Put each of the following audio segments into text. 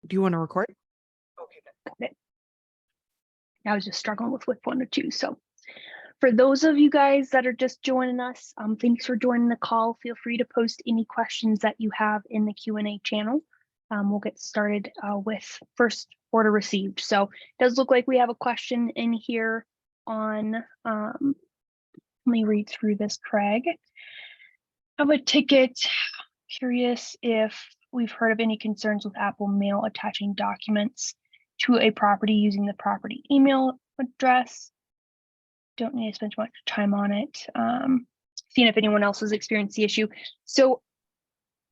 Do you want to record? Okay, got it. I was just struggling with which one to choose. So for those of you guys that are just joining us, thanks for joining the call. Feel free to post any questions that you have in the Q&A channel. We'll get started with first order received. So it does look like we have a question in here on, let me read through this, Craig. I have a ticket. Curious if we've heard of any concerns with Apple Mail attaching documents to a property using the property email address. Don't need to spend too much time on it. Seeing if anyone else has experienced the issue. So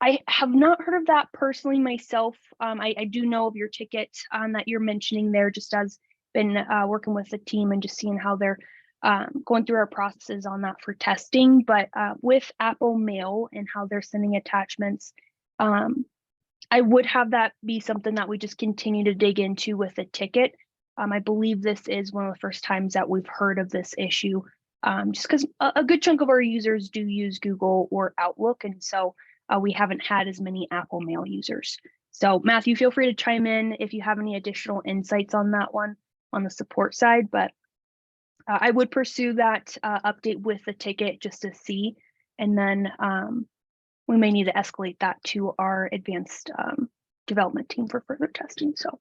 I have not heard of that personally myself. I do know of your ticket that you're mentioning there, just as been working with the team and just seeing how they're going through our processes on that for testing. But with Apple Mail and how they're sending attachments, I would have that be something that we just continue to dig into with the ticket. I believe this is one of the first times that we've heard of this issue, just because a good chunk of our users do use Google or Outlook, and so we haven't had as many Apple Mail users. So Matthew, feel free to chime in if you have any additional insights on that one on the support side, but I would pursue that update with the ticket just to see, and then we may need to escalate that to our advanced development team for further testing. So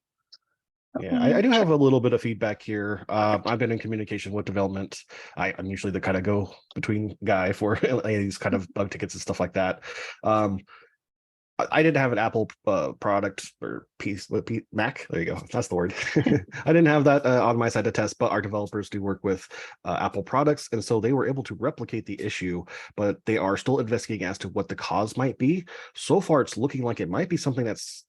yeah, I do have a little bit of feedback here. I've been in communication with development. I'm usually the kind of go-between guy for these kind of bug tickets and stuff like that. I didn't have an Apple product or Mac. There you go. That's the word. I didn't have that on my side to test, but our developers do work with Apple products. And so they were able to replicate the issue, but they are still investigating as to what the cause might be. So far, it's looking like it might be something that's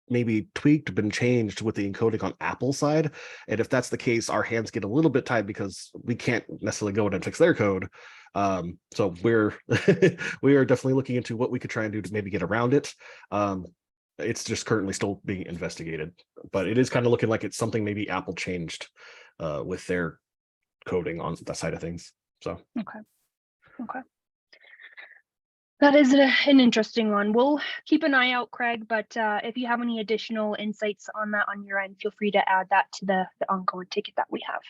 maybe tweaked, been changed with the encoding on Apple side. And if that's the case, our hands get a little bit tied because we can't necessarily go in and fix their code. So we're we are definitely looking into what we could try and do to maybe get around it. It's just currently still being investigated, but it is kind of looking like it's something maybe Apple changed with their coding on that side of things. So okay. That is an interesting one. We'll keep an eye out, Craig, but if you have any additional insights on that on your end, feel free to add that to the ongoing ticket that we have.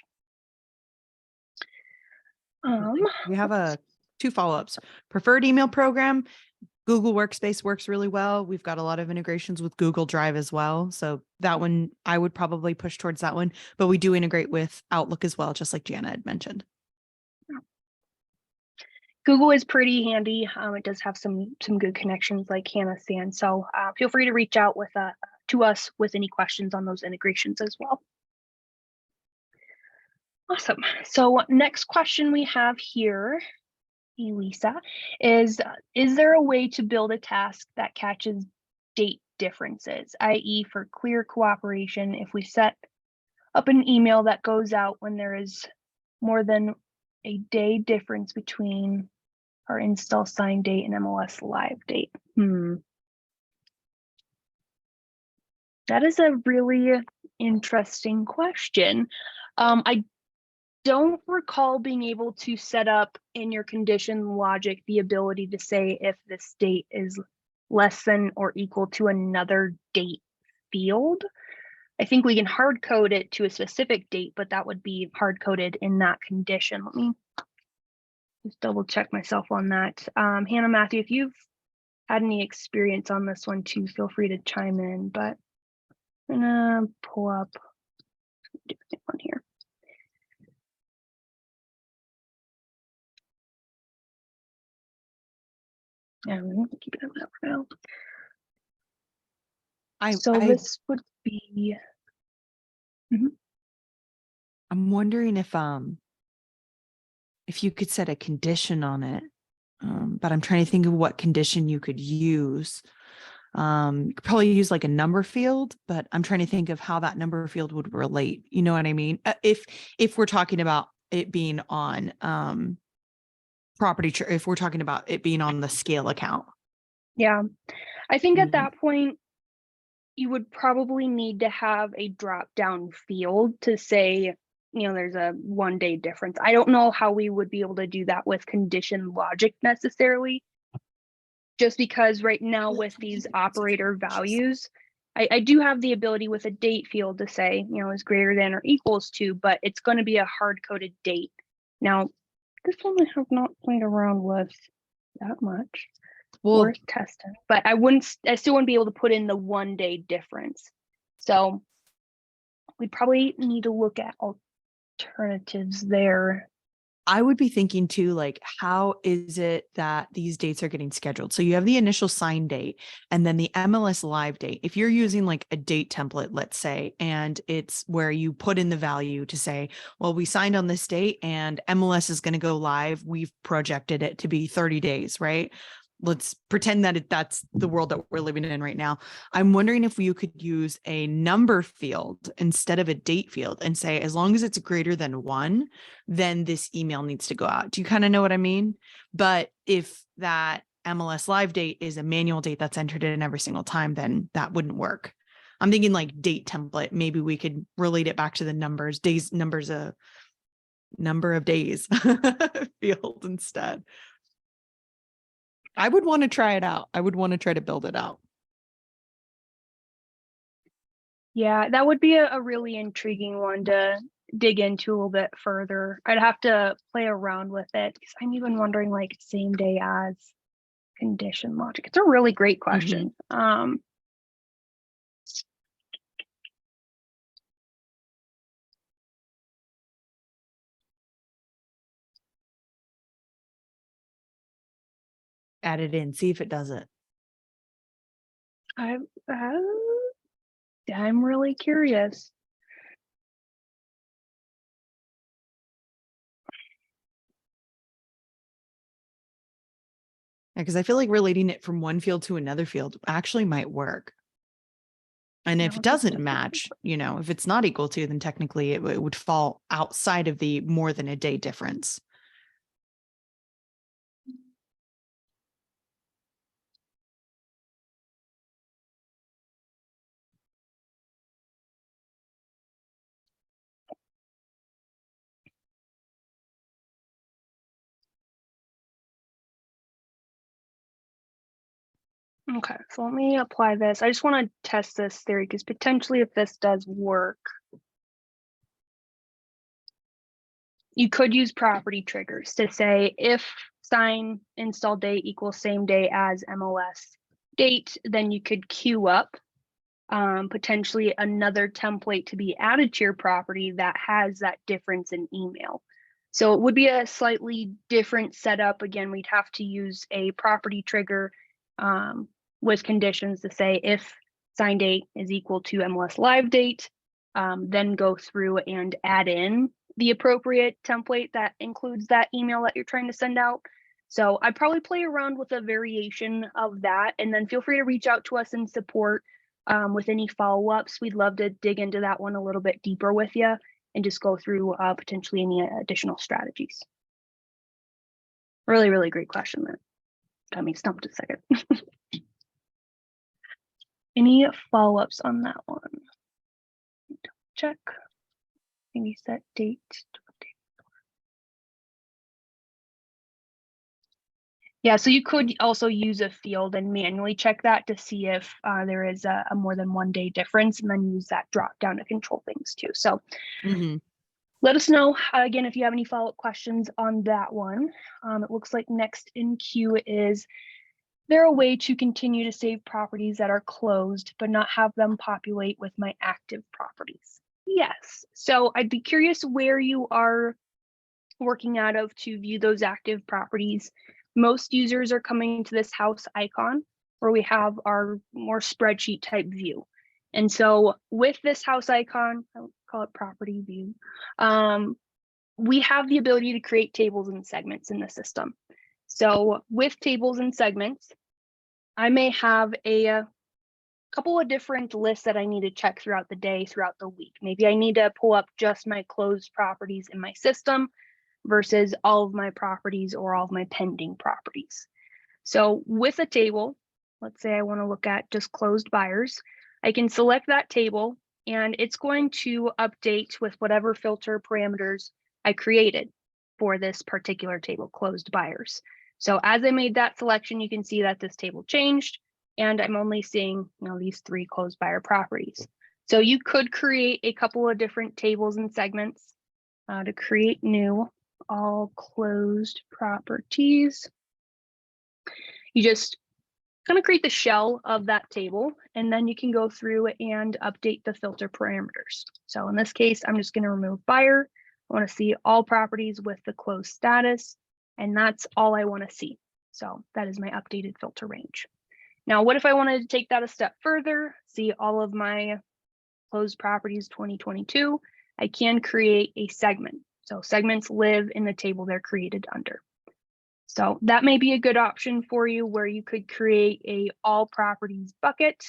We have two follow-ups. Preferred email program, Google Workspace works really well. We've got a lot of integrations with Google Drive as well. So that one, I would probably push towards that one, but we do integrate with Outlook as well, just like Jana had mentioned. Google is pretty handy. It does have some good connections like Hannah saying. So feel free to reach out with to us with any questions on those integrations as well. Awesome. So next question we have here, Elisa, is there a way to build a task that catches date differences, i.e. for clear cooperation if we set up an email that goes out when there is more than a day difference between our install sign date and MLS live date? That is a really interesting question. I don't recall being able to set up in your condition logic the ability to say if this date is less than or equal to another date field. I think we can hard code it to a specific date, but that would be hard coded in that condition. Let me just double check myself on that. Hannah, Matthew, if you've had any experience on this one too, feel free to chime in, but I'm gonna pull up a different one here. Yeah, we're gonna keep it up for now. This would be. I'm wondering if you could set a condition on it, but I'm trying to think of what condition you could use. You could probably use like a number field, but I'm trying to think of how that number field would relate. You know what I mean? If we're talking about it being on if we're talking about it being on the scale account. Yeah, I think at that point, you would probably need to have a drop down field to say, there's a 1 day difference. I don't know how we would be able to do that with condition logic necessarily, just because right now with these operator values, I do have the ability with a date field to say, you know, is greater than or equals to, but it's going to be a hard-coded date. Now, this one I have not played around with that much. Well, Worth testing, but I still wouldn't be able to put in the 1 day difference. So we'd probably need to look at alternatives there. I would be thinking too, like, how is it that these dates are getting scheduled? So you have the initial sign date and then the MLS live date. If you're using like a date template, let's say, and it's where you put in the value to say, well, we signed on this date and MLS is going to go live. We've projected it to be 30 days, right? Let's pretend that that's the world that we're living in right now. I'm wondering if you could use a number field instead of a date field and say, as long as it's greater than 1, then this email needs to go out. Do you kind of know what I mean? But if that MLS live date is a manual date that's entered in every single time, then that wouldn't work. I'm thinking like date template. Maybe we could relate it back to the number of days field instead. I would want to try it out. I would want to try to build it out. Yeah, that would be a really intriguing one to dig into a little bit further. I'd have to play around with it because I'm even wondering like same day as condition logic. It's a really great question. Add it in, see if it does it. I'm really curious. Because I feel like relating it from one field to another field actually might work. And if No, it doesn't match, you know, if it's not equal to, then technically it would fall outside of the more than a day difference. Okay, so let me apply this. I just want to test this theory because potentially if this does work, you could use property triggers to say if sign install date equals same day as MLS date, then you could queue up potentially another template to be added to your property that has that difference in email. So it would be a slightly different setup. Again, we'd have to use a property trigger with conditions to say if sign date is equal to MLS live date, then go through and add in the appropriate template that includes that email that you're trying to send out. So I'd probably play around with a variation of that, and then feel free to reach out to us in support with any follow-ups. We'd love to dig into that one a little bit deeper with you and just go through potentially any additional strategies. Really, really great question. That got me stumped a second. Any follow-ups on that one? Check. Maybe set date. Yeah, so you could also use a field and manually check that to see if there is a more than 1 day difference, and then use that drop down to control things too. So let us know again if you have any follow-up questions on that one. It looks like next in queue is there a way to continue to save properties that are closed but not have them populate with my active properties? Yes. So I'd be curious where you are working out of to view those active properties. Most users are coming to this house icon where we have our more spreadsheet type view. And so with this house icon, I'll call it property view, we have the ability to create tables and segments in the system. So with tables and segments, I may have a couple of different lists that I need to check throughout the day, throughout the week. Maybe I need to pull up just my closed properties in my system versus all of my properties or all of my pending properties. So with a table, let's say I want to look at just closed buyers, I can select that table and it's going to update with whatever filter parameters I created for this particular table, closed buyers. So as I made that selection, you can see that this table changed. and I'm only seeing, these 3 closed buyer properties. So you could create a couple of different tables and segments to create new all closed properties. You just kind of create the shell of that table, and then you can go through and update the filter parameters. So in this case, I'm just going to remove buyer. I want to see all properties with the closed status, and that's all I want to see. So that is my updated filter range. Now, what if I wanted to take that a step further, see all of my closed properties 2022? I can create a segment. So segments live in the table they're created under. So that may be a good option for you, where you could create a all properties bucket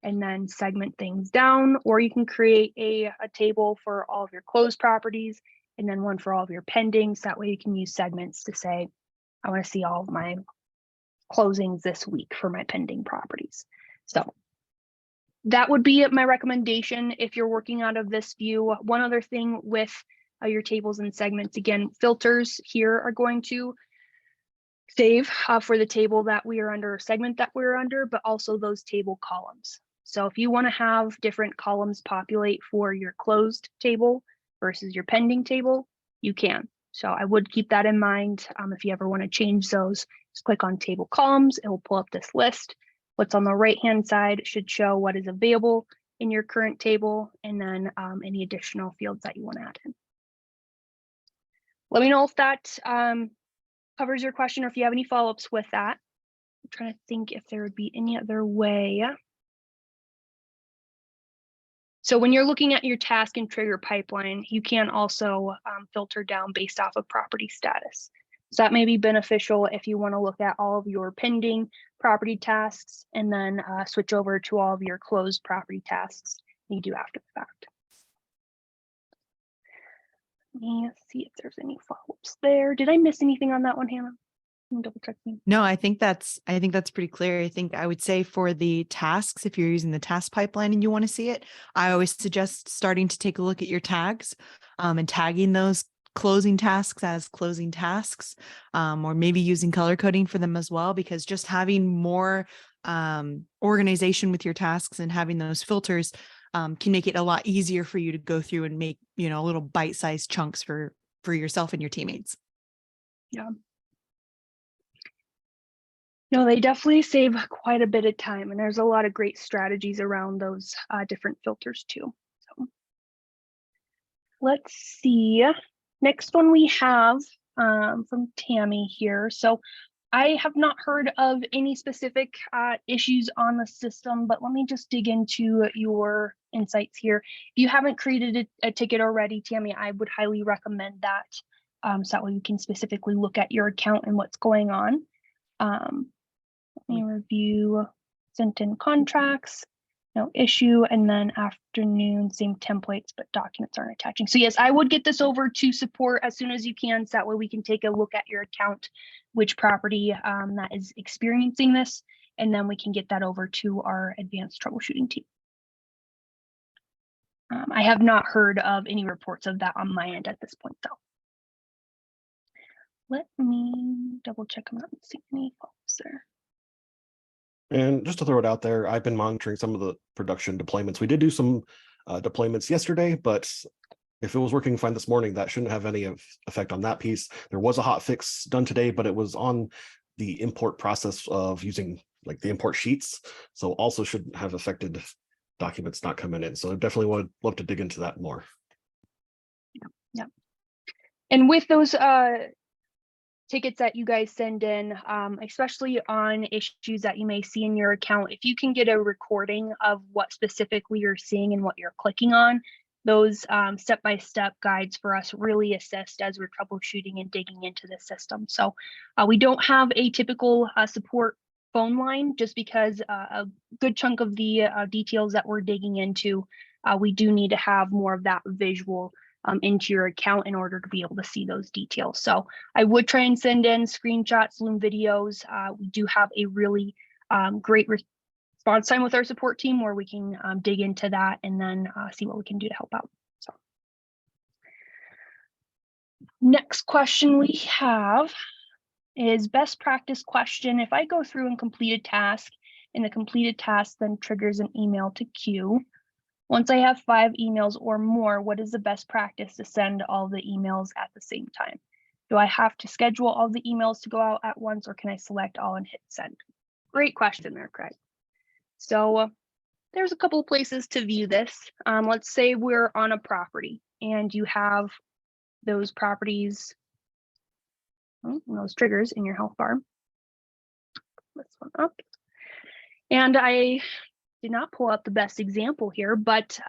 and then segment things down, or you can create a table for all of your closed properties and then one for all of your pendings. That way you can use segments to say, I want to see all of my closings this week for my pending properties. So that would be my recommendation if you're working out of this view. One other thing with your tables and segments, again, filters here are going to save for the table that we are under, or segment that we're under, but also those table columns. So if you want to have different columns populate for your closed table versus your pending table, you can. So I would keep that in mind. If you ever want to change those, just click on table columns. It will pull up this list. What's on the right-hand side should show what is available in your current table, and then any additional fields that you want to add in. Let me know if that covers your question, or if you have any follow-ups with that. I'm trying to think if there would be any other way. So when you're looking at your task and trigger pipeline, you can also filter down based off of property status. So that may be beneficial if you want to look at all of your pending property tasks and then switch over to all of your closed property tasks you do after the fact. Let me see if there's any follow-ups there. Did I miss anything on that one, Hannah? Double checking. No, I think that's pretty clear. I think I would say for the tasks, if you're using the task pipeline and you want to see it, I always suggest starting to take a look at your tags and tagging those closing tasks as closing tasks, or maybe using color coding for them as well, because just having more organization with your tasks and having those filters can make it a lot easier for you to go through and make, little bite-sized chunks for yourself and your teammates. Yeah. No, they definitely save quite a bit of time, and there's a lot of great strategies around those different filters too. So let's see. Next one we have from Tammy here. So I have not heard of any specific issues on the system, but let me just dig into your insights here. If you haven't created a ticket already, Tammy, I would highly recommend that. So that way you can specifically look at your account and what's going on. Let me review sent in contracts, no issue, and then afternoon, same templates, but documents aren't attaching. So yes, I would get this over to support as soon as you can, so that way we can take a look at your account, which property that is experiencing this, and then we can get that over to our advanced troubleshooting team. I have not heard of any reports of that on my end at this point, though. Let me double check. I'm not seeing any faults there. And just to throw it out there, I've been monitoring some of the production deployments. We did do some deployments yesterday, but if it was working fine this morning, that shouldn't have any effect on that piece. There was a hot fix done today, but it was on the import process of using like the import sheets. So also shouldn't have affected documents not coming in. So I definitely would love to dig into that more. Yeah. And with those tickets that you guys send in, especially on issues that you may see in your account, if you can get a recording of what specifically you're seeing and what you're clicking on, those step-by-step guides for us really assist as we're troubleshooting and digging into the system. So we don't have a typical support phone line, just because a good chunk of the details that we're digging into, we do need to have more of that visual into your account in order to be able to see those details. So I would try and send in screenshots, Loom videos. We do have a really great response time with our support team where we can dig into that and then see what we can do to help out. So next question we have is best practice question. If I go through and complete a task and the completed task then triggers an email to queue. Once I have 5 emails or more, what is the best practice to send all the emails at the same time? Do I have to schedule all the emails to go out at once, or can I select all and hit send? Great question there, Craig. So there's a couple of places to view this. Let's say we're on a property and you have those properties, those triggers in your health bar. This one up. And I did not pull up the best example here, but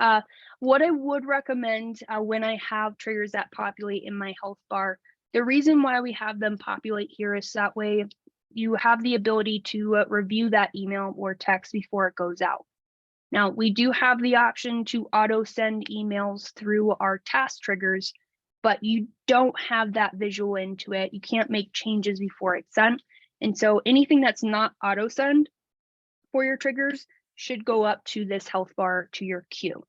what I would recommend when I have triggers that populate in my health bar, the reason why we have them populate here is that way you have the ability to review that email or text before it goes out. Now, we do have the option to auto send emails through our task triggers, but you don't have that visual into it. You can't make changes before it's sent. And so anything that's not auto send for your triggers should go up to this health bar to your queue.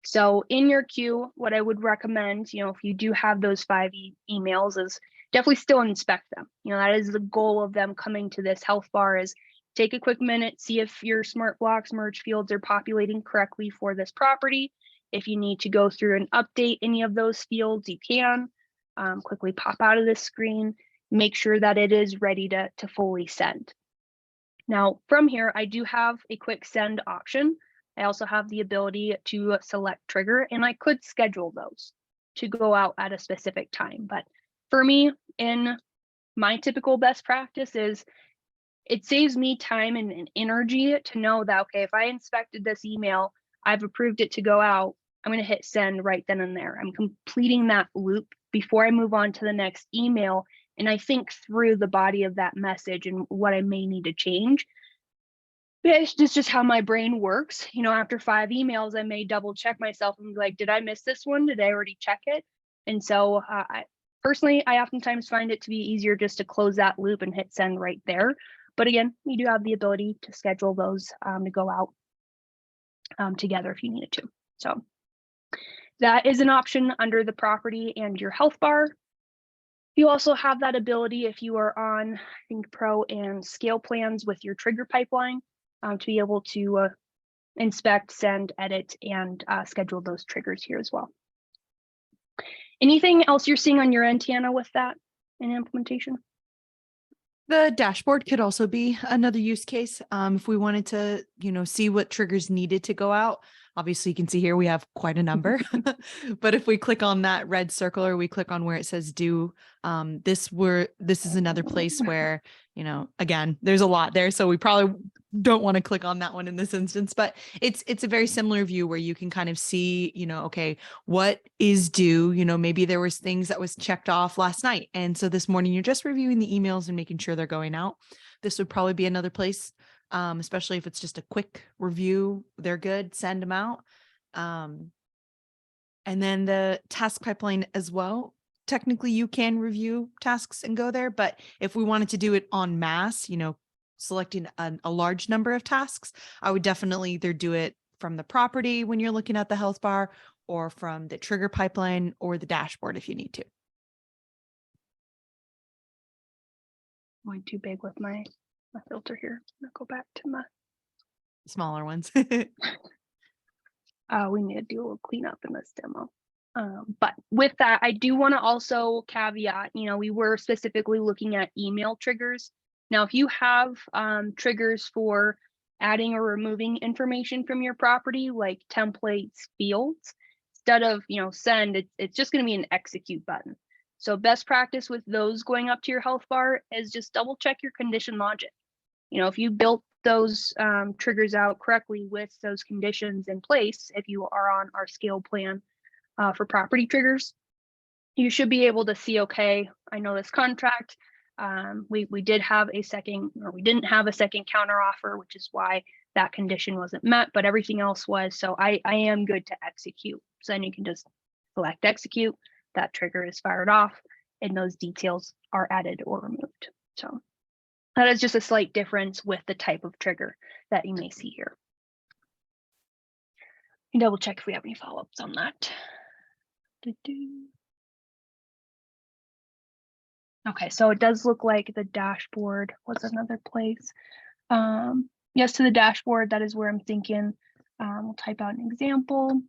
So in your queue, what I would recommend, if you do have those 5 emails, is definitely still inspect them. That is the goal of them coming to this health bar, is take a quick minute, see if your smart blocks merge fields are populating correctly for this property. If you need to go through and update any of those fields, you can quickly pop out of this screen, make sure that it is ready to fully send. Now, from here, I do have a quick send option. I also have the ability to select trigger, and I could schedule those to go out at a specific time. But for me, in my typical best practice is it saves me time and energy to know that, okay, if I inspected this email, I've approved it to go out, I'm going to hit send right then and there. I'm completing that loop before I move on to the next email. And I think through the body of that message and what I may need to change. It's just how my brain works. After 5 emails, I may double check myself and be like, did I miss this one? Did I already check it? And so I oftentimes find it to be easier just to close that loop and hit send right there. But again, you do have the ability to schedule those to go out together if you needed to. So that is an option under the property and your health bar. You also have that ability if you are on, I think, Pro and Scale plans with your trigger pipeline to be able to inspect, send, edit, and schedule those triggers here as well. Anything else you're seeing on your end, Tiana, with that in implementation? The dashboard could also be another use case. If we wanted to, see what triggers needed to go out. Obviously, you can see here we have quite a number, but if we click on that red circle or we click on where it says due, this is another place where, again, there's a lot there. So we probably don't want to click on that one in this instance, but it's a very similar view where you can kind of see, okay, what is due, maybe there was things that was checked off last night. And so this morning you're just reviewing the emails and making sure they're going out. This would probably be another place. Especially if it's just a quick review, they're good, send them out. And then the task pipeline as well. Technically, you can review tasks and go there, but if we wanted to do it en masse, selecting a large number of tasks, I would definitely either do it from the property when you're looking at the health bar or from the trigger pipeline or the dashboard if you need to. Going too big with my filter here. I'll go back to my smaller ones. We need to do a little cleanup in this demo. But with that, I do want to also caveat, we were specifically looking at email triggers. Now, if you have triggers for adding or removing information from your property, like templates, fields, instead of, send, it's just going to be an execute button. So best practice with those going up to your health bar is just double check your condition logic. If you built those triggers out correctly with those conditions in place, if you are on our scale plan for property triggers, you should be able to see, okay, I know this contract. We did have a second, or we didn't have a second counter offer, which is why that condition wasn't met, but everything else was. So I am good to execute. So then you can just select execute, that trigger is fired off, and those details are added or removed. So that is just a slight difference with the type of trigger that you may see here. You double check if we have any follow-ups on that. Okay, so it does look like the dashboard was another place. yes to the dashboard. That is where I'm thinking. We'll type out an example.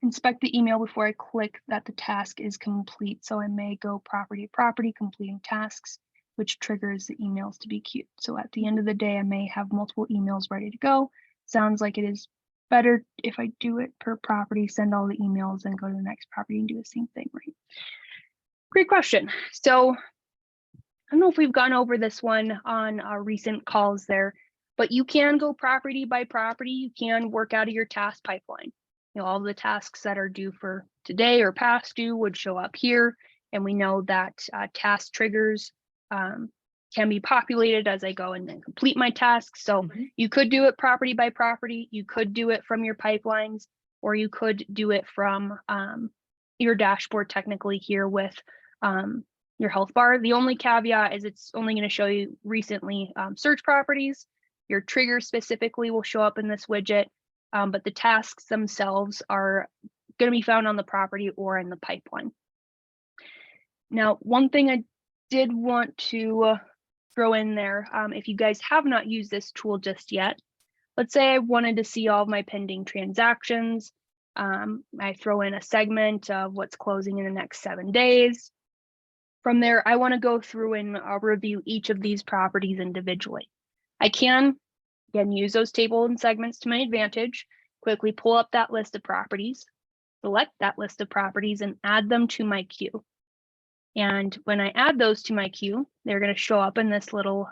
Inspect the email before I click that the task is complete. So I may go property to property, completing tasks, which triggers the emails to be queued. So at the end of the day, I may have multiple emails ready to go. Sounds like it is better if I do it per property, send all the emails and go to the next property and do the same thing, right? Great question. So I don't know if we've gone over this one on our recent calls there, but you can go property by property. You can work out of your task pipeline. You know, all the tasks that are due for today or past due would show up here. And we know that task triggers can be populated as I go and then complete my tasks. So you could do it property by property. You could do it from your pipelines, or you could do it from your dashboard technically here with your health bar. The only caveat is it's only going to show you recently search properties. Your trigger specifically will show up in this widget, but the tasks themselves are going to be found on the property or in the pipeline. Now, one thing I did want to throw in there, if you guys have not used this tool just yet, let's say I wanted to see all of my pending transactions. I throw in a segment of what's closing in the next 7 days. From there, I want to go through and review each of these properties individually. I can, again, use those table and segments to my advantage, quickly pull up that list of properties, select that list of properties and add them to my queue. And when I add those to my queue, they're going to show up in this little,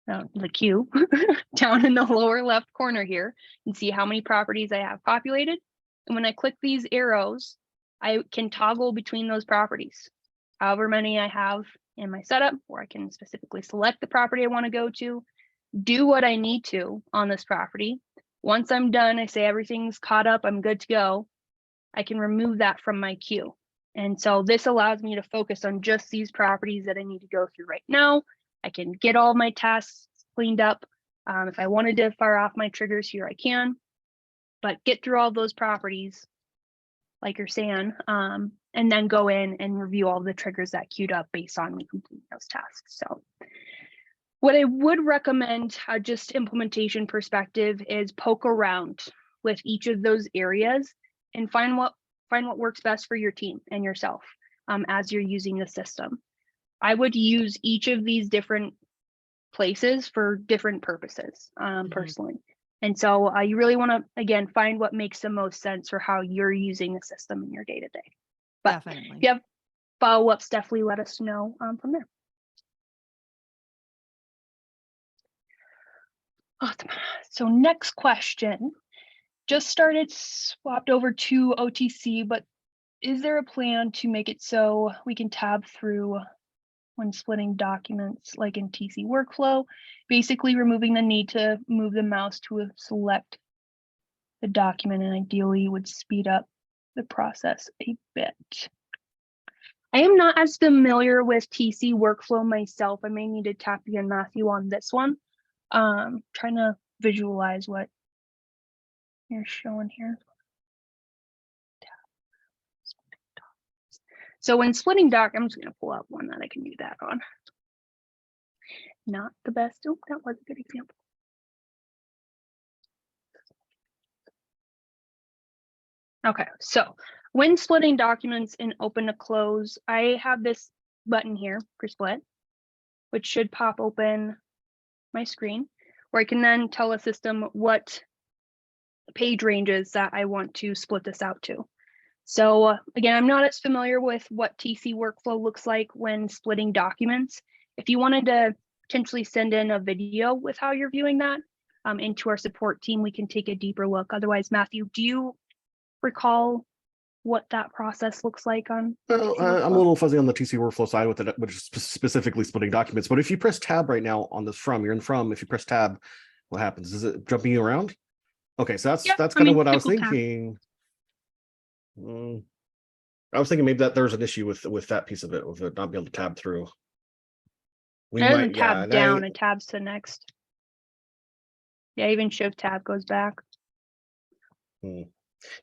the queue down in the lower left corner here and see how many properties I have populated. And when I click these arrows, I can toggle between those properties, however many I have in my setup, or I can specifically select the property I want to go to, do what I need to on this property. Once I'm done, I say everything's caught up, I'm good to go. I can remove that from my queue. And so this allows me to focus on just these properties that I need to go through right now. I can get all my tasks cleaned up. If I wanted to fire off my triggers here, I can, but get through all those properties, like you're saying, and then go in and review all the triggers that queued up based on me completing those tasks. So what I would recommend, just implementation perspective, is poke around with each of those areas and find what works best for your team and yourself as you're using the system. I would use each of these different places for different purposes personally. And so you really want to, again, find what makes the most sense for how you're using the system in your day-to-day. But Definitely. if you have follow-ups, definitely let us know from there. Awesome. So next question, just started, swapped over to OTC, but is there a plan to make it so we can tab through when splitting documents like in TC workflow, basically removing the need to move the mouse to select the document, and ideally would speed up the process a bit. I am not as familiar with TC workflow myself. I may need to tap you and Matthew on this one. Trying to visualize what you're showing here. So when splitting doc, I'm just going to pull out one that I can do that on. Not the best. Oh, that was a good example. Okay, so when splitting documents in open to close, I have this button here for split, which should pop open my screen, where I can then tell the system what page ranges that I want to split this out to. So again, I'm not as familiar with what TC workflow looks like when splitting documents. If you wanted to potentially send in a video with how you're viewing that into our support team, we can take a deeper look. Otherwise, Matthew, do you recall what that process looks like on? Well, I'm a little fuzzy on the TC workflow side with it, which is specifically splitting documents. But if you press tab right now on this you're in from, if you press tab, what happens? Is it jumping you around? Okay, so that's kind of what I was thinking. I was thinking maybe that there's an issue with that piece of it, with it not being able to tab through. We might tab down, it tabs to next. Yeah, even shift tab goes back.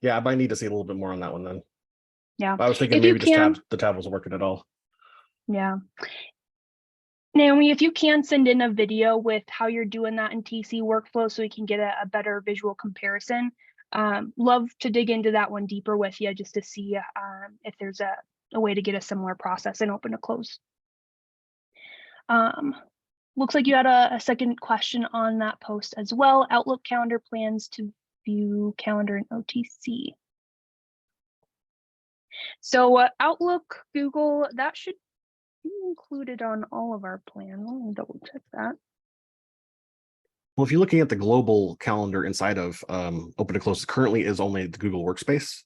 Yeah, I might need to see a little bit more on that one then. Yeah, I was thinking maybe just the tab wasn't working at all. Yeah. Naomi, if you can send in a video with how you're doing that in TC workflow so we can get a better visual comparison. Love to dig into that one deeper with you just to see if there's a way to get a similar process in open to close. Looks like you had a second question on that post as well. Outlook calendar plans to view calendar in OTC. So Outlook, Google, that should be included on all of our plans. Let me double check that. Well, if you're looking at the global calendar inside of open to close, currently is only the Google Workspace.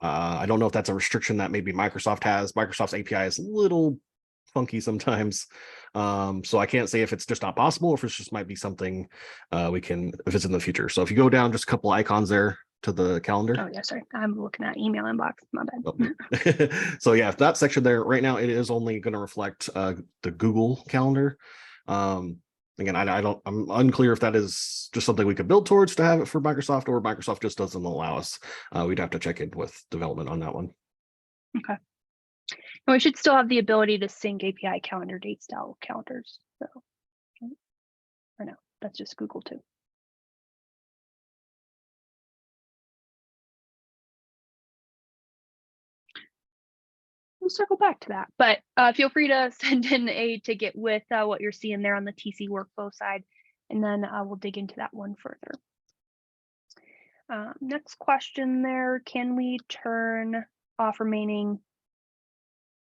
I don't know if that's a restriction that maybe Microsoft has. Microsoft's API is a little funky sometimes. So I can't say if it's just not possible or if it's just might be something we can visit in the future. So if you go down just a couple icons there to the calendar. Oh yeah, sorry. I'm looking at email inbox. My bad. Oh. So yeah, that section there right now, it is only going to reflect the Google Calendar. Again, I'm unclear if that is just something we could build towards to have it for Microsoft, or Microsoft just doesn't allow us. We'd have to check in with development on that one. Okay. And we should still have the ability to sync API calendar date style calendars. So for now, that's just Google too. We'll circle back to that, but feel free to send in a ticket with what you're seeing there on the TC workflow side, and then we'll dig into that one further. Next question there, can we turn off remaining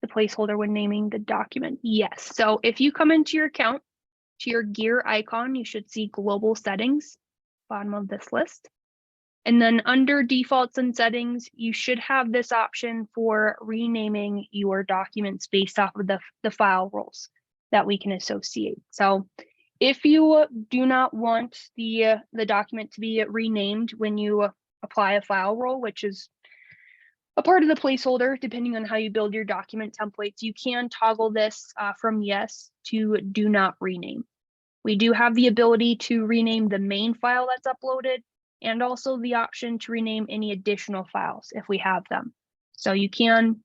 the placeholder when naming the document? Yes, so if you come into your account, to your gear icon, you should see global settings, bottom of this list. And then under defaults and settings, you should have this option for renaming your documents based off of the file roles that we can associate. So if you do not want the document to be renamed when you apply a file role, which is a part of the placeholder, depending on how you build your document templates, you can toggle this from yes to do not rename. We do have the ability to rename the main file that's uploaded, and also the option to rename any additional files if we have them. So you can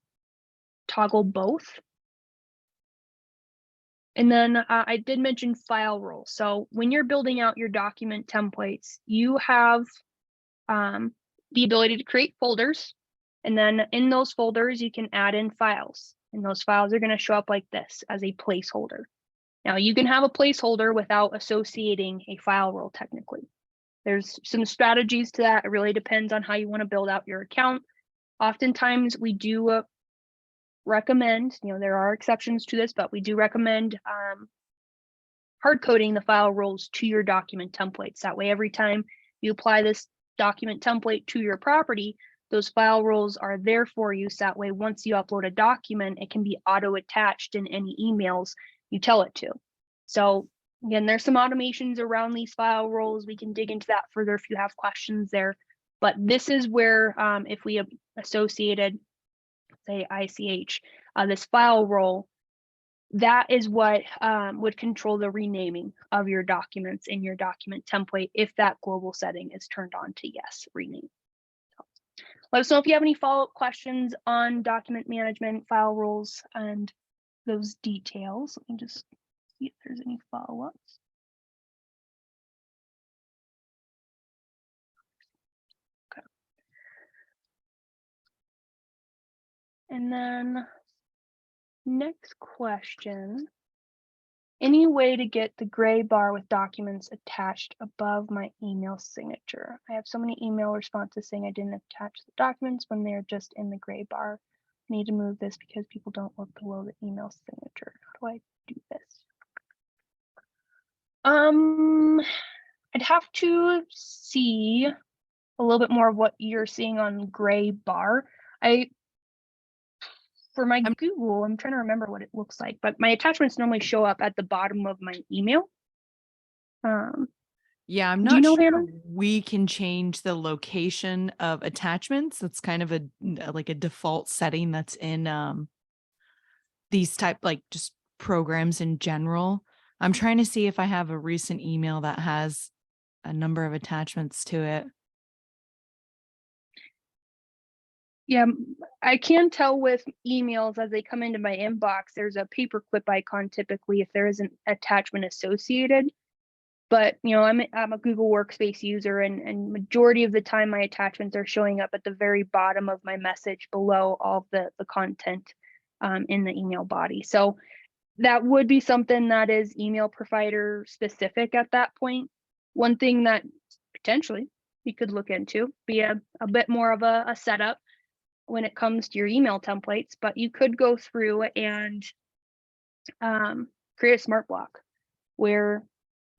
toggle both. And then I did mention file roles. So when you're building out your document templates, you have the ability to create folders. And then in those folders, you can add in files. And those files are going to show up like this as a placeholder. Now you can have a placeholder without associating a file role technically. There's some strategies to that. It really depends on how you want to build out your account. Oftentimes we do recommend, there are exceptions to this, but we do recommend hard coding the file roles to your document templates. That way, every time you apply this document template to your property, those file roles are there for you. So that way, once you upload a document, it can be auto attached in any emails you tell it to. So again, there's some automations around these file roles. We can dig into that further if you have questions there. But this is where if we have associated, say ICH, this file role, that is what would control the renaming of your documents in your document template if that global setting is turned on to yes, rename. So let us know if you have any follow-up questions on document management, file roles, and those details. Let me just see if there's any follow-ups. Okay. And then next question, any way to get the gray bar with documents attached above my email signature? I have so many email responses saying I didn't attach the documents when they're just in the gray bar. I need to move this because people don't look below the email signature. How do I do this? I'd have to see a little bit more of what you're seeing on gray bar. For my Google, I'm trying to remember what it looks like, but my attachments normally show up at the bottom of my email. Yeah, I'm not sure we can change the location of attachments. That's kind of like a default setting that's in these type, like just programs in general. I'm trying to see if I have a recent email that has a number of attachments to it. Yeah, I can tell with emails as they come into my inbox, there's a paperclip icon typically if there is an attachment associated. But I'm a Google Workspace user, and majority of the time my attachments are showing up at the very bottom of my message below all the content in the email body. So that would be something that is email provider specific at that point. One thing that potentially you could look into, be a bit more of a setup when it comes to your email templates, but you could go through and create a smart block where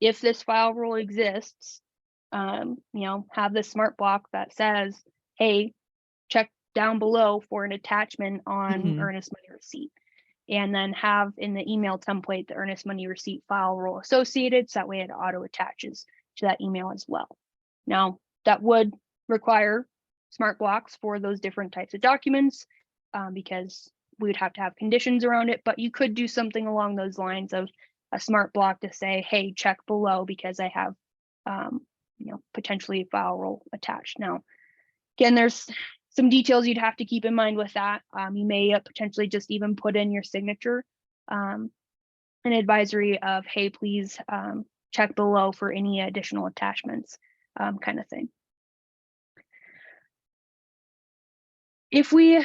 if this file rule exists, have this smart block that says, hey, check down below for an attachment on earnest money receipt. And then have in the email template the earnest money receipt file rule associated, so that way it auto attaches to that email as well. Now, that would require smart blocks for those different types of documents because we would have to have conditions around it, but you could do something along those lines of a smart block to say, hey, check below because I have potentially a file rule attached. Now, again, there's some details you'd have to keep in mind with that. You may potentially just even put in your signature, an advisory of, hey, please check below for any additional attachments, kind of thing. If we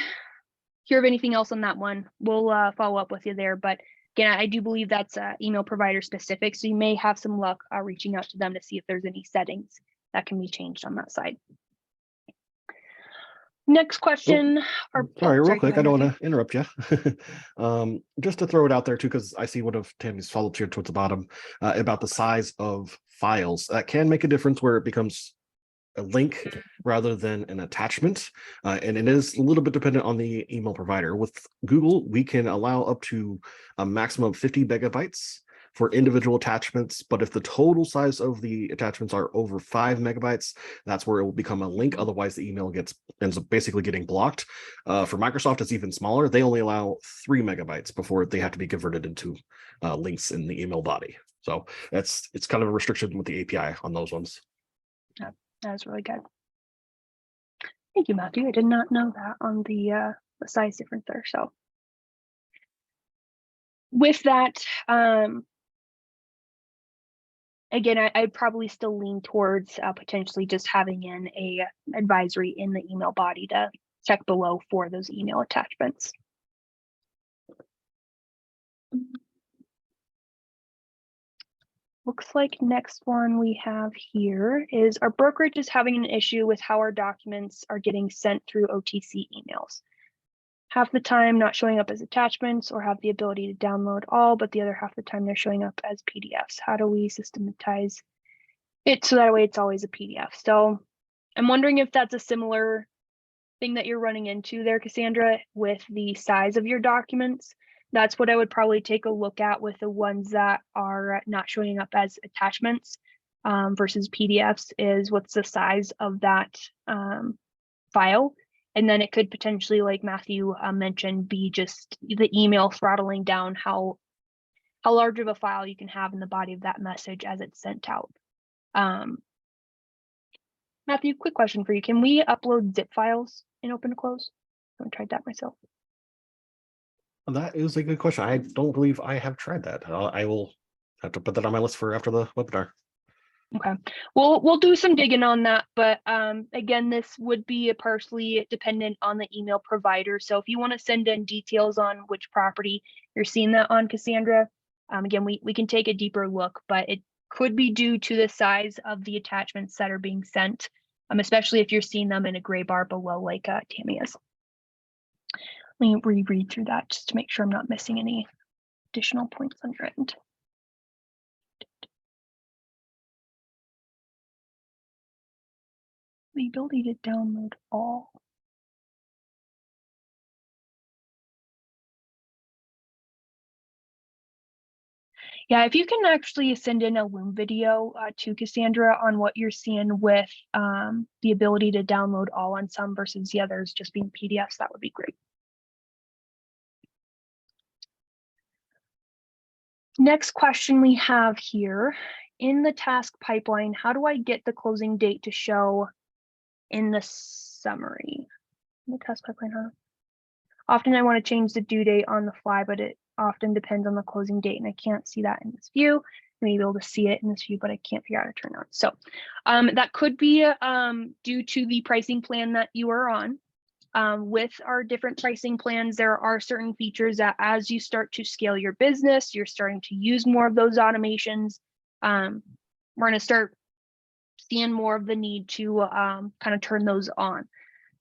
hear of anything else on that one, we'll follow up with you there. But again, I do believe that's email provider specific, so you may have some luck reaching out to them to see if there's any settings that can be changed on that side. Next question. Sorry, real quick. I don't want to interrupt you. Just to throw it out there too, because I see one of Tammy's follow-ups here towards the bottom about the size of files. That can make a difference where it becomes a link rather than an attachment. And it is a little bit dependent on the email provider. With Google, we can allow up to a maximum of 50 megabytes for individual attachments, but if the total size of the attachments are over 5 megabytes, that's where it will become a link. Otherwise, the email ends up basically getting blocked. For Microsoft, it's even smaller. They only allow 3 megabytes before they have to be converted into links in the email body. So it's kind of a restriction with the API on those ones. Yeah, that was really good. Thank you, Matthew. I did not know that on the size difference there. So with that, again, I'd probably still lean towards potentially just having in a advisory in the email body to check below for those email attachments. Looks like next one we have here is our brokerage is having an issue with how our documents are getting sent through OTC emails. Half the time not showing up as attachments or have the ability to download all, but the other half the time they're showing up as PDFs. How do we systematize it so that way it's always a PDF? So I'm wondering if that's a similar thing that you're running into there, Cassandra, with the size of your documents. That's what I would probably take a look at with the ones that are not showing up as attachments versus PDFs is what's the size of that file. And then it could potentially, like Matthew mentioned, be just the email throttling down how large of a file you can have in the body of that message as it's sent out. Matthew, quick question for you. Can we upload zip files in open to close? I haven't tried that myself. That is a good question. I don't believe I have tried that. I will have to put that on my list for after the webinar. Okay, we'll do some digging on that, but again, this would be partially dependent on the email provider. So if you want to send in details on which property you're seeing that on, Cassandra, again, we can take a deeper look, but it could be due to the size of the attachments that are being sent, especially if you're seeing them in a gray bar below like Tammy is. Let me reread through that just to make sure I'm not missing any additional points on your end. The ability to download all. Yeah, if you can actually send in a Loom video to Cassandra on what you're seeing with the ability to download all on some versus the others just being PDFs, that would be great. Next question we have here, in the task pipeline, how do I get the closing date to show in the summary? The task pipeline, huh? Often I want to change the due date on the fly, but it often depends on the closing date, and I can't see that in this view. I may be able to see it in this view, but I can't figure out how to turn it on. So that could be due to the pricing plan that you are on. With our different pricing plans, there are certain features that as you start to scale your business, you're starting to use more of those automations. We're going to start seeing more of the need to kind of turn those on.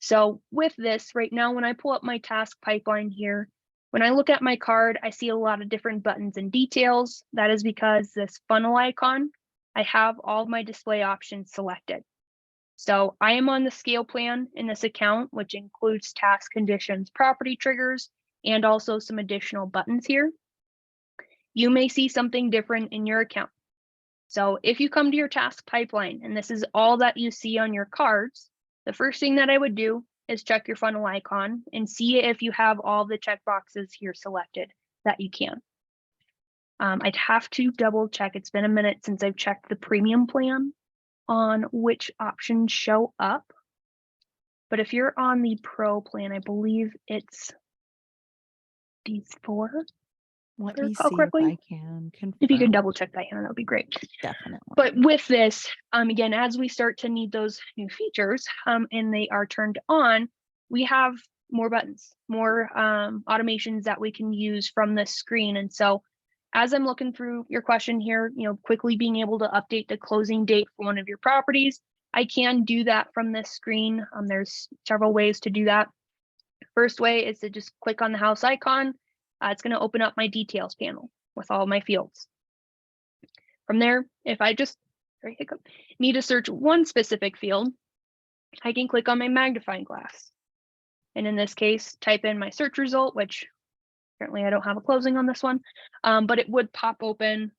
So with this right now, when I pull up my task pipeline here, when I look at my card, I see a lot of different buttons and details. That is because this funnel icon, I have all my display options selected. So I am on the scale plan in this account, which includes task conditions, property triggers, and also some additional buttons here. You may see something different in your account. So if you come to your task pipeline and this is all that you see on your cards, the first thing that I would do is check your funnel icon and see if you have all the checkboxes here selected that you can. I'd have to double check. It's been a minute since I've checked the premium plan on which options show up. But if you're on the pro plan, I believe it's these 4. Let me see if I can confirm. If you can double check that, Hannah, that would be great. Definitely. But with this, again, as we start to need those new features and they are turned on, we have more buttons, more automations that we can use from this screen. And so as I'm looking through your question here, quickly being able to update the closing date for one of your properties, I can do that from this screen. There's several ways to do that. First way is to just click on the house icon. It's going to open up my details panel with all my fields. From there, if I just need to search one specific field, I can click on my magnifying glass. And in this case, type in my search result, which currently I don't have a closing on this one, but it would pop open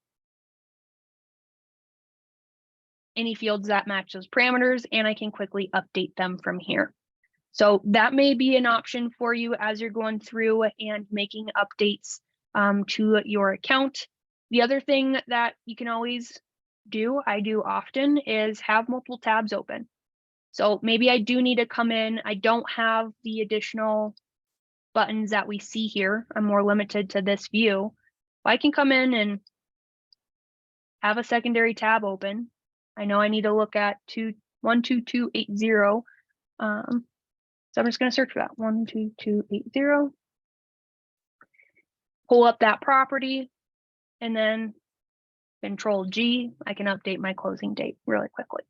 any fields that match those parameters, and I can quickly update them from here. So that may be an option for you as you're going through and making updates to your account. The other thing that you can always do, I do often, is have multiple tabs open. So maybe I do need to come in. I don't have the additional buttons that we see here. I'm more limited to this view. I can come in and have a secondary tab open. I know I need to look at 12280. So I'm just going to search for that 12280. Pull up that property, and then Control G. I can update my closing date really quickly.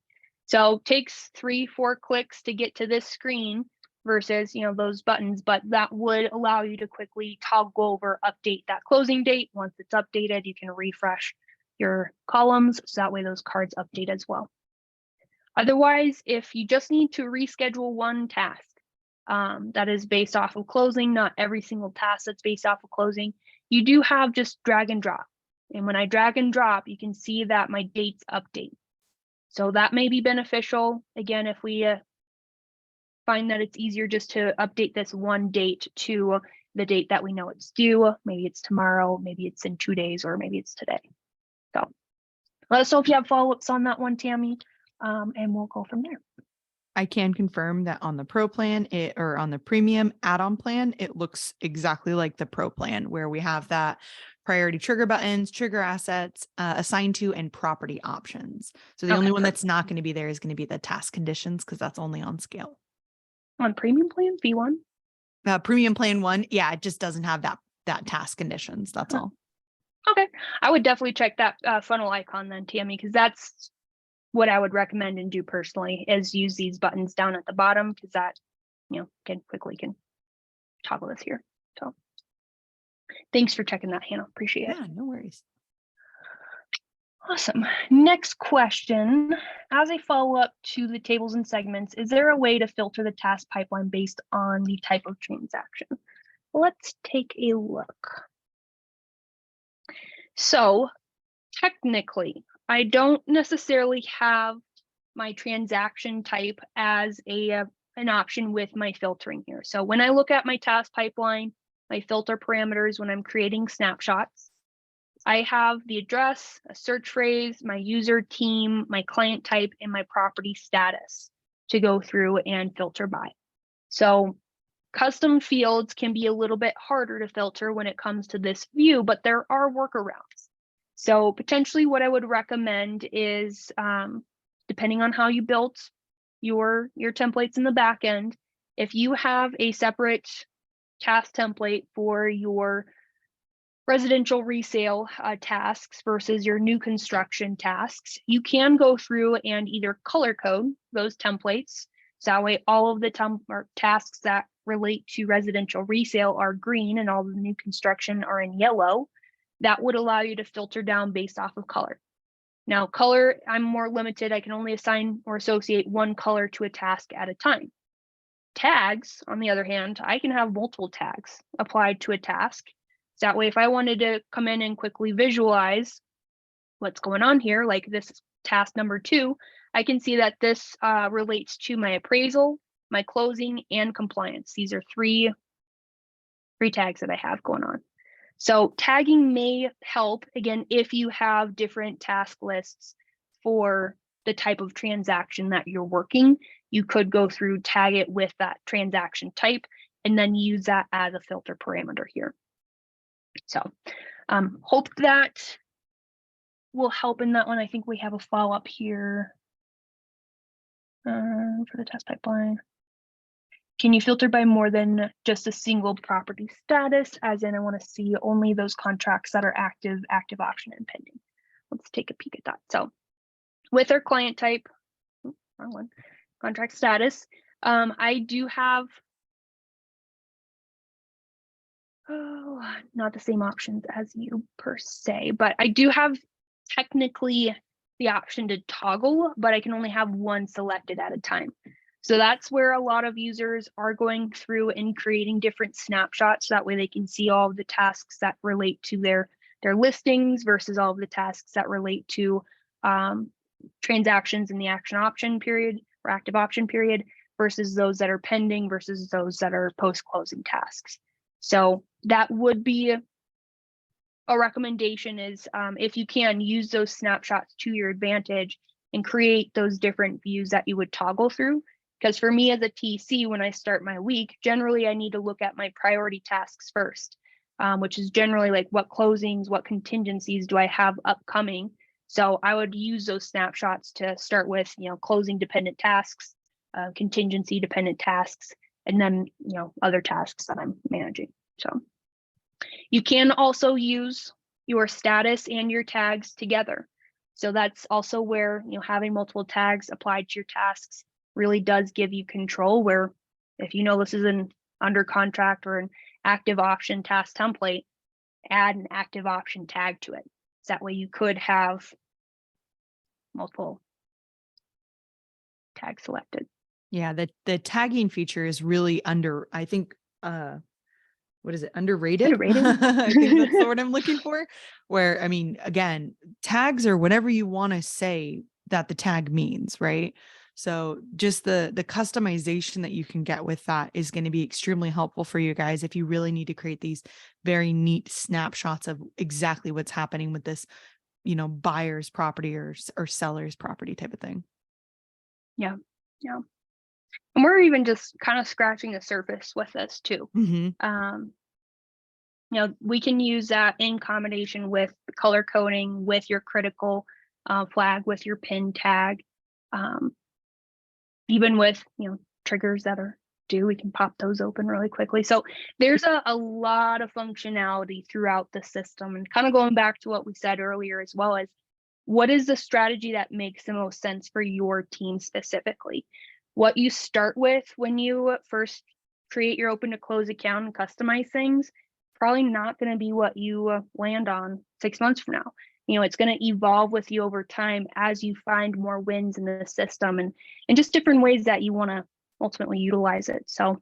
So takes 3-4 clicks to get to this screen versus those buttons, but that would allow you to quickly toggle over, update that closing date. Once it's updated, you can refresh your columns so that way those cards update as well. Otherwise, if you just need to reschedule one task that is based off of closing, not every single task that's based off of closing, you do have just drag and drop. And when I drag and drop, you can see that my dates update. So that may be beneficial. Again, if we find that it's easier just to update this one date to the date that we know it's due. Maybe it's tomorrow, maybe it's in 2 days, or maybe it's today. So let us know if you have follow-ups on that one, Tammy, and we'll go from there. I can confirm that on the pro plan or on the premium add-on plan, it looks exactly like the pro plan where we have that priority trigger buttons, trigger assets, assigned to, and property options. So the only one that's not going to be there is going to be the task conditions because that's only on scale. On premium plan, V1? Premium plan 1, yeah, it just doesn't have that task conditions. That's all. Okay, I would definitely check that funnel icon then, Tammy, because that's what I would recommend and do personally is use these buttons down at the bottom because that, can toggle this here. So thanks for checking that, Hannah. Appreciate it. Yeah, no worries. Awesome. Next question. As a follow-up to the tables and segments, is there a way to filter the task pipeline based on the type of transaction? Let's take a look. So technically, I don't necessarily have my transaction type as an option with my filtering here. So when I look at my task pipeline, my filter parameters when I'm creating snapshots, I have the address, a search phrase, my user team, my client type, and my property status to go through and filter by. So custom fields can be a little bit harder to filter when it comes to this view, but there are workarounds. So potentially what I would recommend is, depending on how you built your templates in the back end, if you have a separate task template for your residential resale tasks versus your new construction tasks, you can go through and either color code those templates. So that way all of the tasks that relate to residential resale are green and all the new construction are in yellow. That would allow you to filter down based off of color. Now, color, I'm more limited. I can only assign or associate one color to a task at a time. Tags, on the other hand, I can have multiple tags applied to a task. So that way, if I wanted to come in and quickly visualize what's going on here, like this task number 2, I can see that this relates to my appraisal, my closing, and compliance. These are three tags that I have going on. So tagging may help, again, if you have different task lists for the type of transaction that you're working. You could go through, tag it with that transaction type, and then use that as a filter parameter here. So hope that will help in that one. I think we have a follow-up here for the test pipeline. Can you filter by more than just a single property status? As in, I want to see only those contracts that are active, active option, and pending. Let's take a peek at that. So with our client type, wrong one, contract status, I do have, not the same options as you per se, but I do have technically the option to toggle, but I can only have one selected at a time. So that's where a lot of users are going through and creating different snapshots. So that way they can see all of the tasks that relate to their listings versus all of the tasks that relate to transactions in the action option period or active option period versus those that are pending versus those that are post-closing tasks. So that would be a recommendation is if you can use those snapshots to your advantage and create those different views that you would toggle through. Because for me as a TC, when I start my week, generally I need to look at my priority tasks first, which is generally like what closings, what contingencies do I have upcoming. So I would use those snapshots to start with, closing dependent tasks, contingency dependent tasks, and then, other tasks that I'm managing. So you can also use your status and your tags together. So that's also where, having multiple tags applied to your tasks really does give you control, where if this is an under contract or an active option task template, add an active option tag to it. So that way you could have multiple tags selected. Yeah, the tagging feature is really I think what is it, underrated? I think that's the word I'm looking for. Where, I mean, again, tags are whatever you want to say that the tag means, right? So just the customization that you can get with that is going to be extremely helpful for you guys if you really need to create these very neat snapshots of exactly what's happening with this, buyer's property or seller's property type of thing. Yeah. And we're even just kind of scratching the surface with this too. Mm-hmm. We can use that in combination with color coding, with your critical flag, with your pin tag, even with, triggers that are due, we can pop those open really quickly. So there's a lot of functionality throughout the system, and kind of going back to what we said earlier, as well as what is the strategy that makes the most sense for your team specifically. What you start with when you first create your open to close account and customize things, probably not going to be what you land on 6 months from now. It's going to evolve with you over time as you find more wins in the system and just different ways that you want to ultimately utilize it. So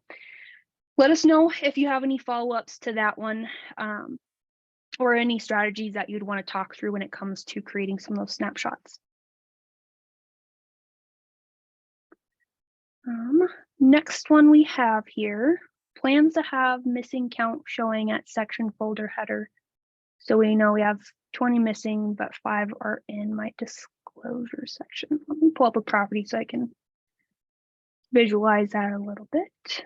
let us know if you have any follow-ups to that one, or any strategies that you'd want to talk through when it comes to creating some of those snapshots. Next one we have here, plans to have missing count showing at section folder header. So we know we have 20 missing, but 5 are in my disclosure section. Let me pull up a property so I can visualize that a little bit.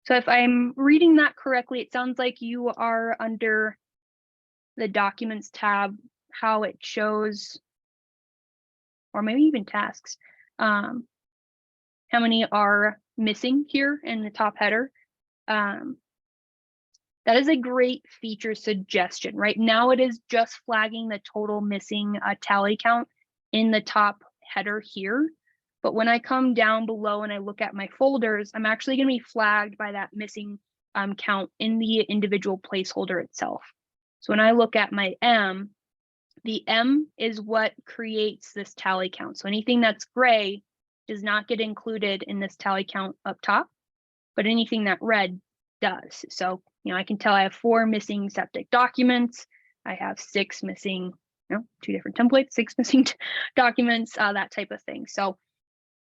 So if I'm reading that correctly, it sounds like you are under the Documents tab, how it shows, or maybe even tasks, how many are missing here in the top header. That is a great feature suggestion. Right now it is just flagging the total missing tally count in the top header here. But when I come down below and I look at my folders, I'm actually going to be flagged by that missing count in the individual placeholder itself. So when I look at my M, the M is what creates this tally count. So anything that's gray does not get included in this tally count up top, but anything that red does. So, I can tell I have 4 missing septic documents. I have 6 missing, 2 different templates, 6 missing documents, that type of thing. So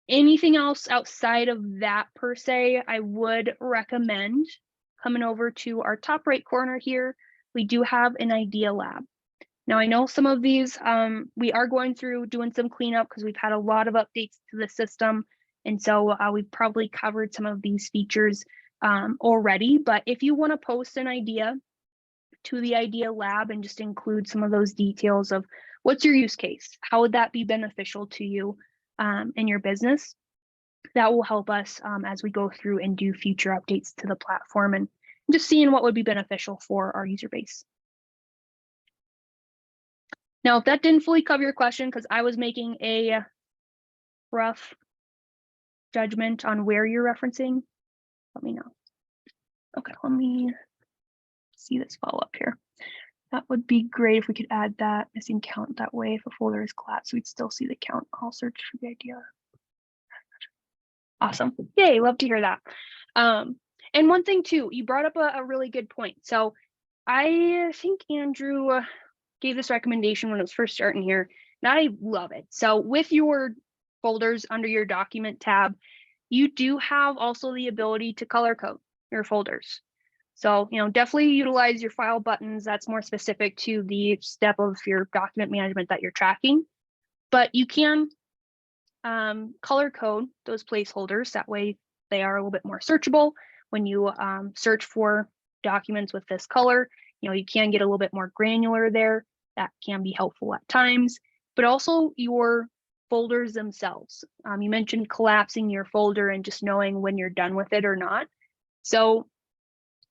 anything else outside of that per se, I would recommend coming over to our top right corner here. We do have an idea lab. Now I know some of these, we are going through doing some cleanup because we've had a lot of updates to the system. And so we've probably covered some of these features already, but if you want to post an idea to the idea lab and just include some of those details of what's your use case, how would that be beneficial to you in your business, that will help us as we go through and do future updates to the platform and just seeing what would be beneficial for our user base. Now, if that didn't fully cover your question, because I was making a rough judgment on where you're referencing, let me know. Okay, let me see this follow-up here. That would be great if we could add that missing count that way. If a folder is collapsed, we'd still see the count. I'll search for the idea. Awesome. Yay, love to hear that. And one thing too, you brought up a really good point. So I think Andrew gave this recommendation when it was first starting here, and I love it. So with your folders under your document tab, you do have also the ability to color code your folders. So, definitely utilize your file buttons. That's more specific to the step of your document management that you're tracking. But you can color code those placeholders. That way they are a little bit more searchable. When you search for documents with this color, you can get a little bit more granular there. That can be helpful at times, but also your folders themselves. You mentioned collapsing your folder and just knowing when you're done with it or not. So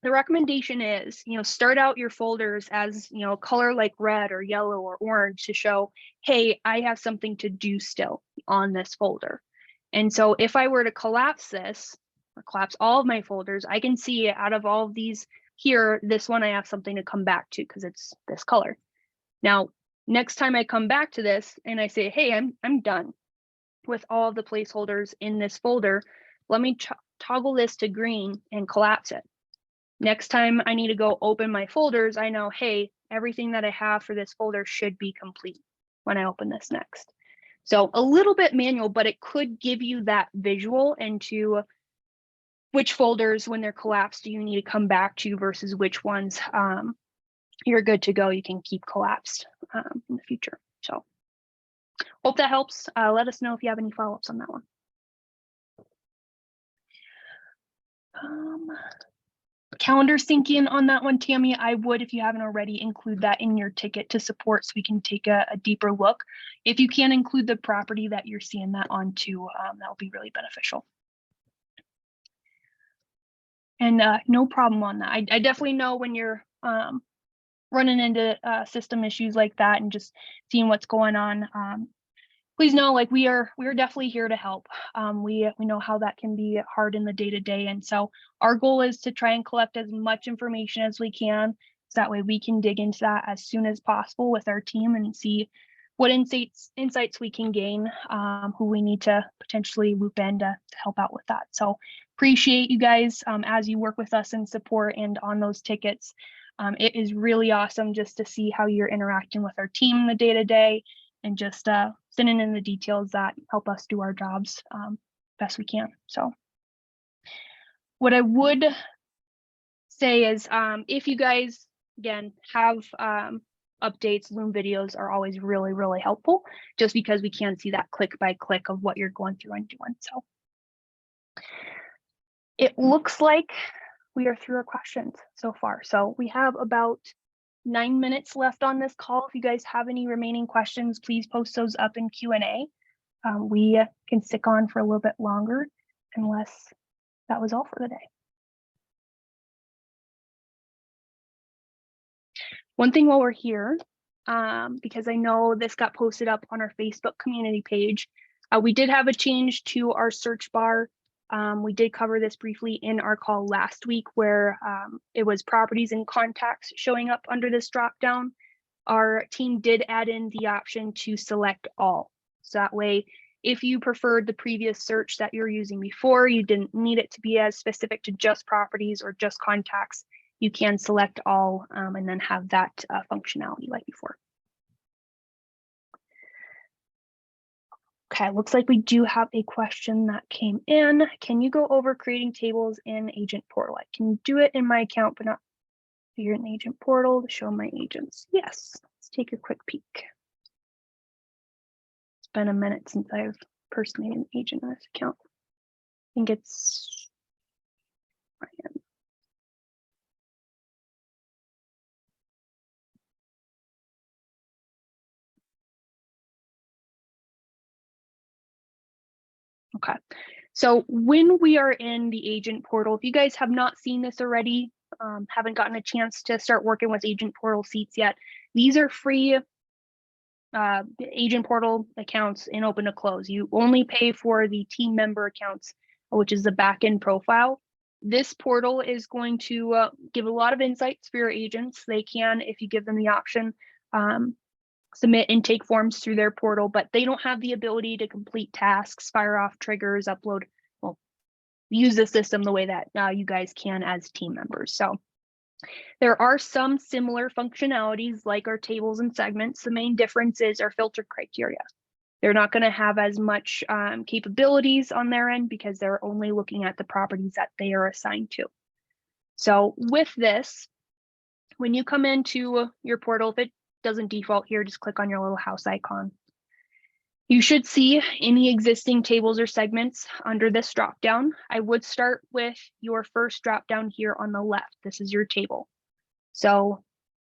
the recommendation is, start out your folders as, a color like red or yellow or orange to show, hey, I have something to do still on this folder. And so if I were to collapse this or collapse all of my folders, I can see out of all of these here, this one I have something to come back to because it's this color. Now, next time I come back to this and I say, hey, I'm done with all of the placeholders in this folder, let me toggle this to green and collapse it. Next time I need to go open my folders, I know, hey, everything that I have for this folder should be complete when I open this next. So a little bit manual, but it could give you that visual into which folders, when they're collapsed, do you need to come back to versus which ones you're good to go. You can keep collapsed in the future. So hope that helps. Let us know if you have any follow-ups on that one. Calendar syncing on that one, Tammy, I would, if you haven't already, include that in your ticket to support so we can take a deeper look. If you can include the property that you're seeing that on too, that will be really beneficial. And no problem on that. I definitely know when you're running into system issues like that and just seeing what's going on. Please know, like we are definitely here to help. We know how that can be hard in the day-to-day, and so our goal is to try and collect as much information as we can, so that way we can dig into that as soon as possible with our team and see what insights we can gain, who we need to potentially loop in to help out with that. So appreciate you guys as you work with us in support and on those tickets. It is really awesome just to see how you're interacting with our team in the day-to-day and just sending in the details that help us do our jobs best we can. So what I would say is if you guys, again, have updates, Loom videos are always really, really helpful just because we can see that click by click of what you're going through and doing. So It looks like we are through our questions so far. So we have about 9 minutes left on this call. If you guys have any remaining questions, please post those up in Q&A. We can stick on for a little bit longer unless that was all for the day. One thing while we're here, because I know this got posted up on our Facebook community page, we did have a change to our search bar. We did cover this briefly in our call last week where it was properties and contacts showing up under this dropdown. Our team did add in the option to select all. So that way, if you preferred the previous search that you're using before, you didn't need it to be as specific to just properties or just contacts, you can select all and then have that functionality like before. Okay, looks like we do have a question that came in. Can you go over creating tables in Agent Portal? I can do it in my account, but not here in the Agent Portal to show my agents. Yes, let's take a quick peek. It's been a minute since I've personally an agent in this account. I think it's okay. So when we are in the Agent Portal, if you guys have not seen this already, haven't gotten a chance to start working with Agent Portal seats yet, these are free Agent Portal accounts in open to close. You only pay for the team member accounts, which is the backend profile. This portal is going to give a lot of insights for your agents. They can, if you give them the option, submit intake forms through their portal, but they don't have the ability to complete tasks, fire off triggers, upload, well, use the system the way that you guys can as team members. So there are some similar functionalities like our tables and segments. The main difference is our filter criteria. They're not going to have as much capabilities on their end because they're only looking at the properties that they are assigned to. So with this, when you come into your portal, if it doesn't default here, just click on your little house icon. You should see any existing tables or segments under this dropdown. I would start with your first dropdown here on the left. This is your table. So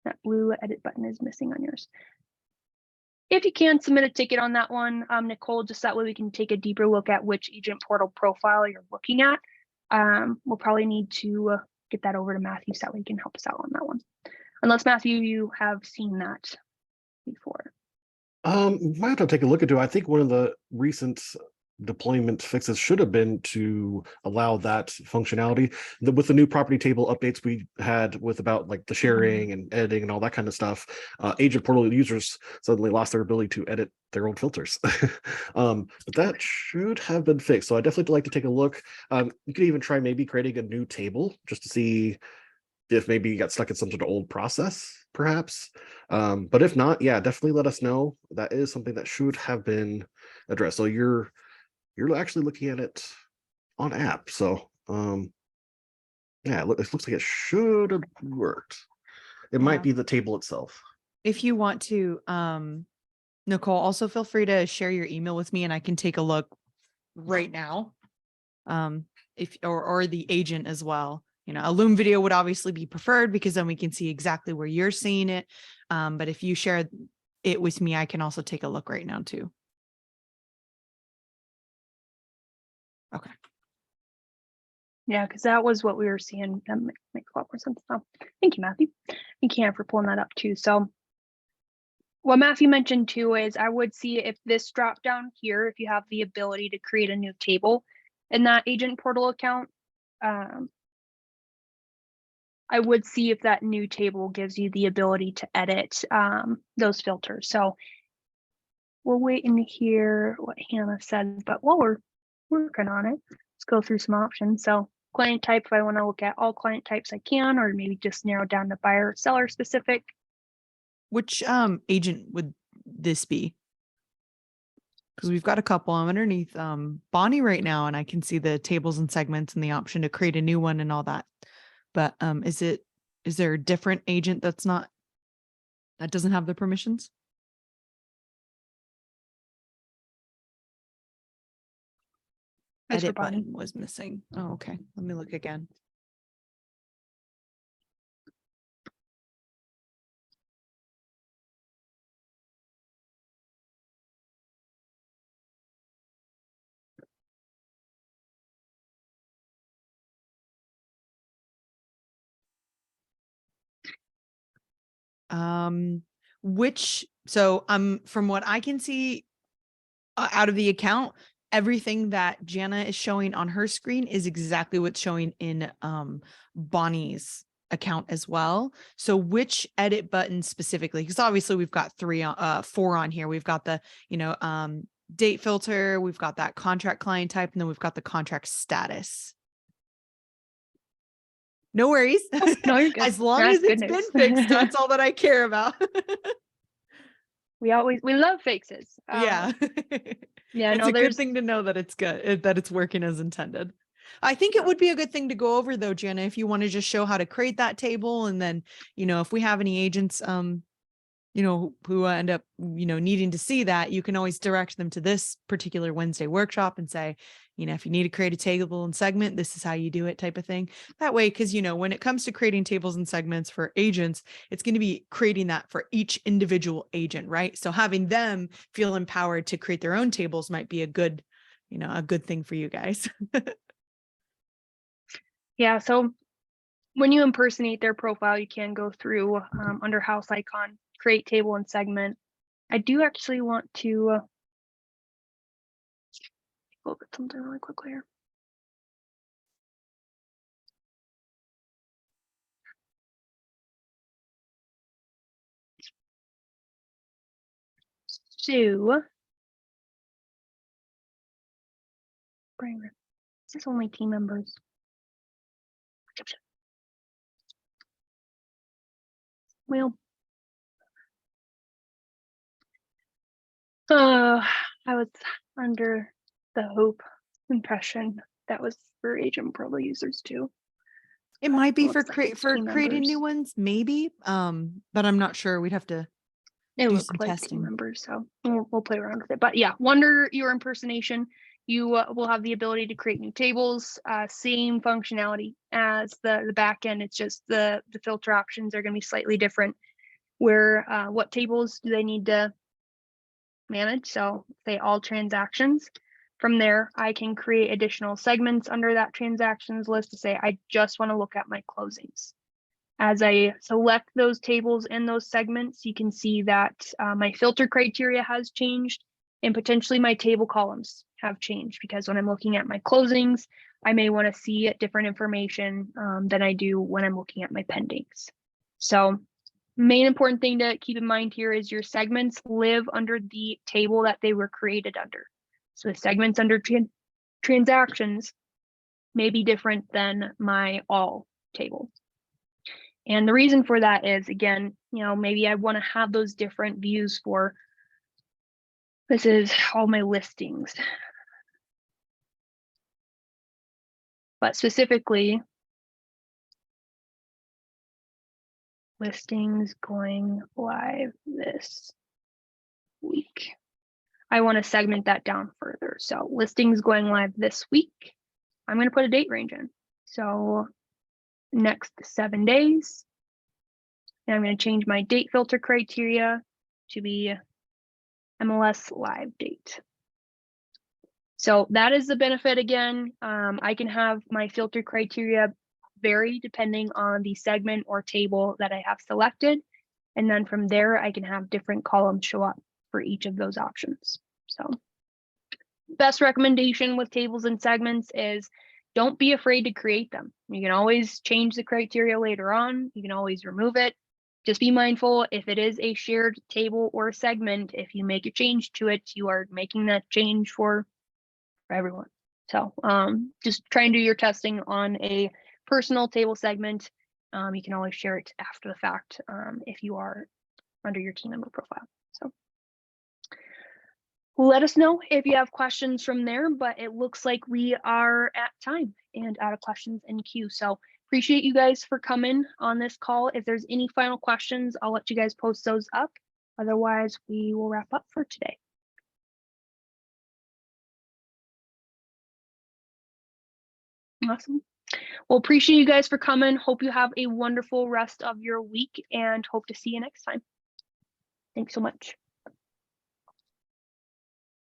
that blue edit button is missing on yours. If you can submit a ticket on that one, Nicole, just that way we can take a deeper look at which Agent Portal profile you're looking at. We'll probably need to get that over to Matthew so that way he can help us out on that one. Unless Matthew, you have seen that before. Might have to take a look into it. I think one of the recent deployment fixes should have been to allow that functionality. With the new property table updates we had with about like the sharing and editing and all that kind of stuff, Agent Portal users suddenly lost their ability to edit their own filters. But that should have been fixed. So I definitely like to take a look. You could even try maybe creating a new table just to see if maybe you got stuck in some sort of old process, perhaps. But if not, yeah, definitely let us know. That is something that should have been addressed. So you're actually looking at it on app. So yeah, it looks like it should have worked. It might be the table itself. If you want to, Nicole, also feel free to share your email with me and I can take a look right now. If or the agent as well. You know, a Loom video would obviously be preferred because then we can see exactly where you're seeing it. But if you share it with me, I can also take a look right now too. Okay. Yeah, because that was what we were seeing. That makes a lot more sense now. Thank you, Matthew. Thank you for pulling that up too. So what Matthew mentioned too is I would see if this drop down here, if you have the ability to create a new table in that Agent Portal account, I would see if that new table gives you the ability to edit those filters. So we'll wait and hear what Hannah said, but while we're working on it, let's go through some options. So client type, if I want to look at all client types, I can, or maybe just narrow down to buyer or seller specific. Which agent would this be? Because we've got a couple. I'm underneath Bonnie right now, and I can see the tables and segments and the option to create a new one and all that. But is there a different agent that doesn't have the permissions? Just for edit Bonnie. button was missing. Oh, okay. Let me look again. So from what I can see out of the account, everything that Jana is showing on her screen is exactly what's showing in Bonnie's account as well. So which edit button specifically? Because obviously we've got four on here. We've got the, date filter, we've got that contract client type, and then we've got the contract status. No worries. No, you're good. As long That's as it's good been news. fixed, that's all that I care about. We love fixes. Yeah. Yeah, It's no, a good there's thing to know that it's good, that it's working as intended. I think it would be a good thing to go over though, Jana, if you want to just show how to create that table. And then, if we have any agents, who end up, needing to see that, you can always direct them to this particular Wednesday workshop and say, if you need to create a table and segment, this is how you do it, type of thing. That way, because, when it comes to creating tables and segments for agents, it's going to be creating that for each individual agent, right? So having them feel empowered to create their own tables might be a good thing for you guys. yeah. So when you impersonate their profile, you can go through under house icon, create table and segment. I do actually want to look at something really quickly here. So, this is only team members. Well, I was under the hope impression that was for agent pro users too. It might be Looks for like it's team creating new members. ones, maybe. But I'm not sure. We'd have to It do looks some like testing. team members, so we'll play around with it. But yeah, under your impersonation, you will have the ability to create new tables. Same functionality as the back end. It's just the filter options are going to be slightly different. Where what tables do they need to manage? So say all transactions. From there, I can create additional segments under that transactions list to say I just want to look at my closings. As I select those tables and those segments, you can see that my filter criteria has changed and potentially my table columns have changed, because when I'm looking at my closings, I may want to see different information than I do when I'm looking at my pendings. So main important thing to keep in mind here is your segments live under the table that they were created under. So the segments under transactions may be different than my all table. And the reason for that is, again, maybe I want to have those different views for, this is all my listings. But specifically, listings going live this week. I want to segment that down further. So listings going live this week, I'm going to put a date range in. So next 7 days. And I'm going to change my date filter criteria to be MLS live date. So that is the benefit. Again, I can have my filter criteria vary depending on the segment or table that I have selected. And then from there, I can have different columns show up for each of those options. So best recommendation with tables and segments is don't be afraid to create them. You can always change the criteria later on. You can always remove it. Just be mindful, if it is a shared table or segment, if you make a change to it, you are making that change for everyone. So just try and do your testing on a personal table segment. You can always share it after the fact if you are under your team member profile. So let us know if you have questions from there, but it looks like we are at time and out of questions in queue. So appreciate you guys for coming on this call. If there's any final questions, I'll let you guys post those up. Otherwise, we will wrap up for today. Awesome. Well, appreciate you guys for coming. Hope you have a wonderful rest of your week and hope to see you next time. Thanks so much.